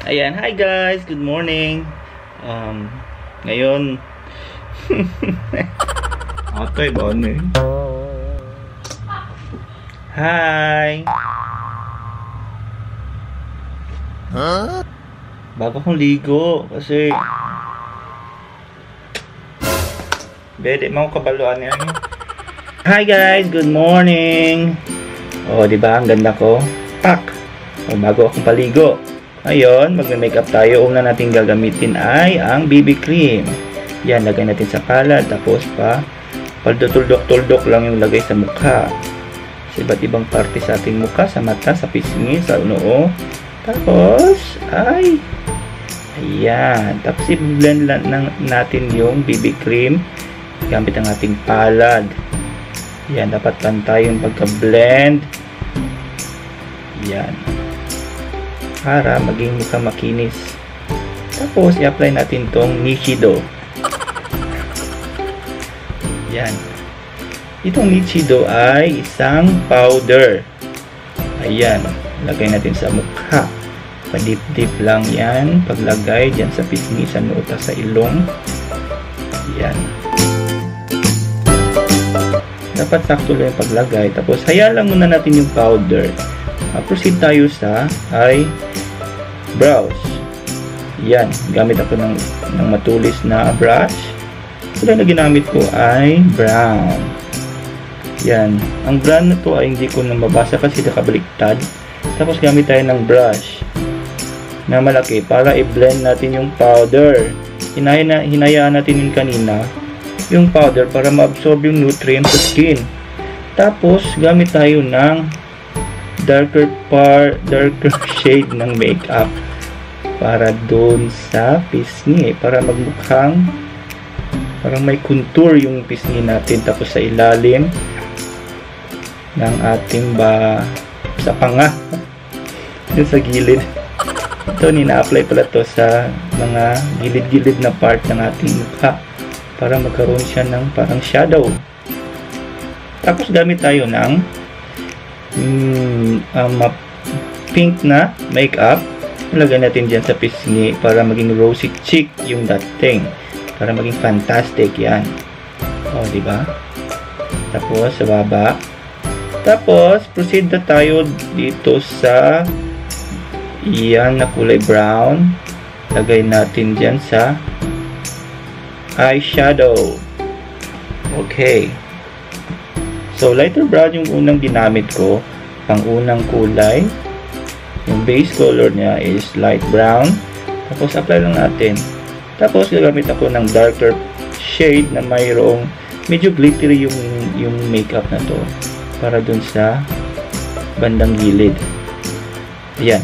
Ayan, hi guys, good morning. Ngayon Atoy ba ano eh? Hi. Huh? Bago kong ligo kasi bede mo kabaluan yan. Hi guys, good morning. Oh, di ba ang ganda ko? Pak. Oh, bago akong paligo. Ngayon, magme-makeup tayo. Una natin gagamitin ay ang BB cream. Yan, lagay natin sa palad. Tapos paldutuldok-tuldok lang yung lagay sa mukha. Sa iba't ibang parte sa ating mukha, sa mata, sa pisngi, sa noo. Tapos, ayan. Tapos, i-blend lang natin yung BB cream gamit ang ating palad. Yan, dapat pantay yung pagka-blend. Yan. Para maging mukha makinis. Tapos, i-apply natin tong Nichido. Yan. Itong Nichido ay isang powder. Ayan. Lagay natin sa mukha. Padip-dip lang yan. Paglagay dyan sa pisngi, sa noo, sa ilong. Yan. Dapat sakto lang yung paglagay. Tapos, hayaan lang muna natin yung powder. Proceed tayo sa eyebrows. Yan. Gamit ako ng matulis na brush. Kulay na ginamit ko ay brown. Yan. Ang brown na to ay hindi ko na mabasa kasi nakabaliktad. Tapos gamit tayo ng brush na malaki para i-blend natin yung powder. Hinayaan natin yung kanina yung powder para ma-absorb yung nutrients sa skin. Tapos gamit tayo ng darker shade ng makeup para doon sa pisngi, para magmukhang parang may contour yung pisngi natin. Tapos sa ilalim ng ating sa panga dun sa gilid. Ito, nina-apply pala to sa mga gilid-gilid na part ng ating mukha para magkaroon siya ng parang shadow. Tapos gamit tayo ng pink na makeup. Ilagay natin dyan sa pisngi para maging rosy cheek yung dating, para maging fantastic. Yan. O, diba? Tapos sa baba. Tapos proceed na tayo dito sa yan na kulay brown. Lagay natin dyan sa eyeshadow. Okay. So, lighter brown yung unang ginamit ko. Pang unang kulay. Yung base color niya is light brown. Tapos, apply lang natin. Tapos, gagamit ako ng darker shade na mayroong medyo glittery yung makeup na to. Para dun sa bandang gilid. Ayan.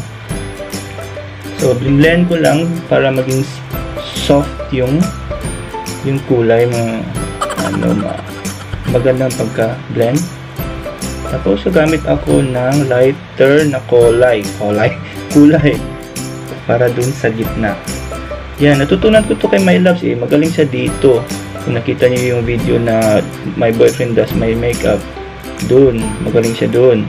So, blend ko lang para maging soft yung kulay. Magandang pagka-blend. Tapos, gamit ako ng lighter na kulay para dun sa gitna. Yan, natutunan ko to kay My Loves eh. Magaling siya dito. Kung nakita niyo yung video na My Boyfriend Does My Makeup, dun, magaling siya dun.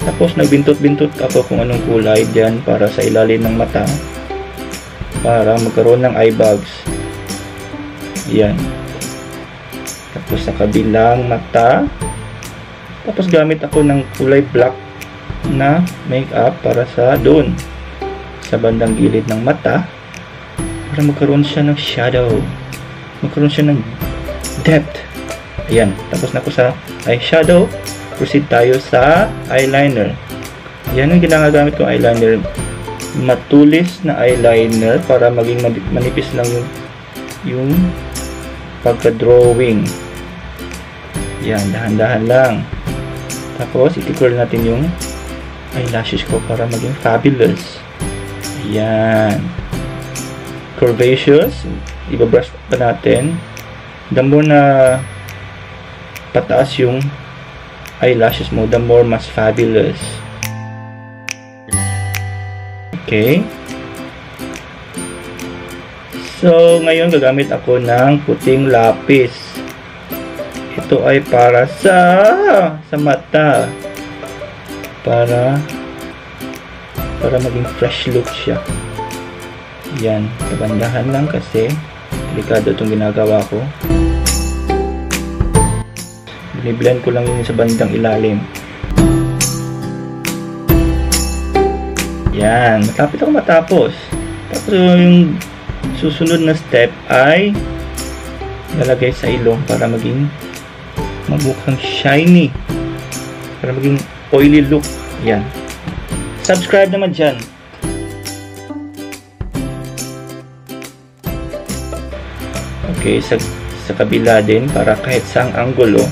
Tapos, nagbintot-bintot ako kung anong kulay dyan para sa ilalim ng mata. Para magkaroon ng eye bags. Yan. Tapos sa kabilang mata. Tapos gamit ako ng kulay black na makeup para sa doon. Sa bandang gilid ng mata. Para magkaroon siya ng shadow. Magkaroon siya ng depth. Ayan. Tapos na ako sa eyeshadow. Proceed tayo sa eyeliner. Yan ang ginagamit kong eyeliner. Matulis na eyeliner para maging manipis lang yung pagka-drawing. Yan, dahan-dahan lang. Tapos, iti-curl natin yung eyelashes ko para maging fabulous. Yan. Curvaceous. Ibabrush pa natin. The more na pataas yung eyelashes mo, the more mas fabulous. Okay. So, ngayon gagamit ako ng puting lapis. Ito ay para sa mata. Para maging fresh look siya. Yan, kabandahan lang kasi delikado itong ginagawa ko. Biniblend ko lang yun sa bandang ilalim. Yan, matapit ako matapos. Tapos yung susunod na step ay lalagay sa ilong para maging magmukhang shiny, para maging oily look. Yan, subscribe naman dyan. Okay, sa kabila din para kahit saang anggulo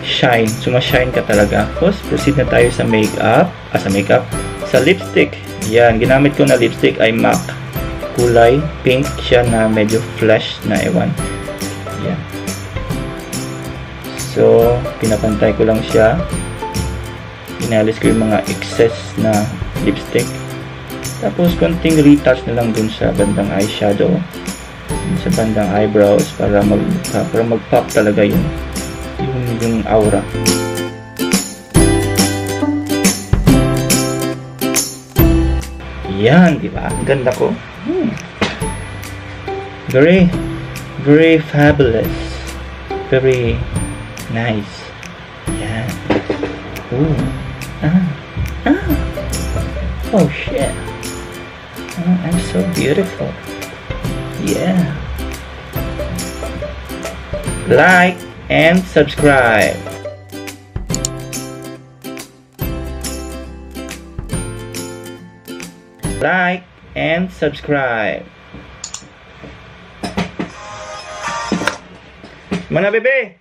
shine, sumashine ka talaga. Tapos proceed na tayo sa makeup, sa lipstick. Yan, ginamit ko na lipstick ay MAC. Kulay pink siya na medyo flash na ewan. Yan. So, pinapantay ko lang siya. Inalis ko yung mga excess na lipstick. Tapos, konting retouch na lang dun sa bandang eyeshadow, sa bandang eyebrows para mag-pop talaga yung aura. Yan, di ba? Ang ganda ko. Very, very fabulous. Very nice. Yan. Ooh. Oh shit. I'm so beautiful. Yeah. Like and subscribe. Like and subscribe. Mana bebe?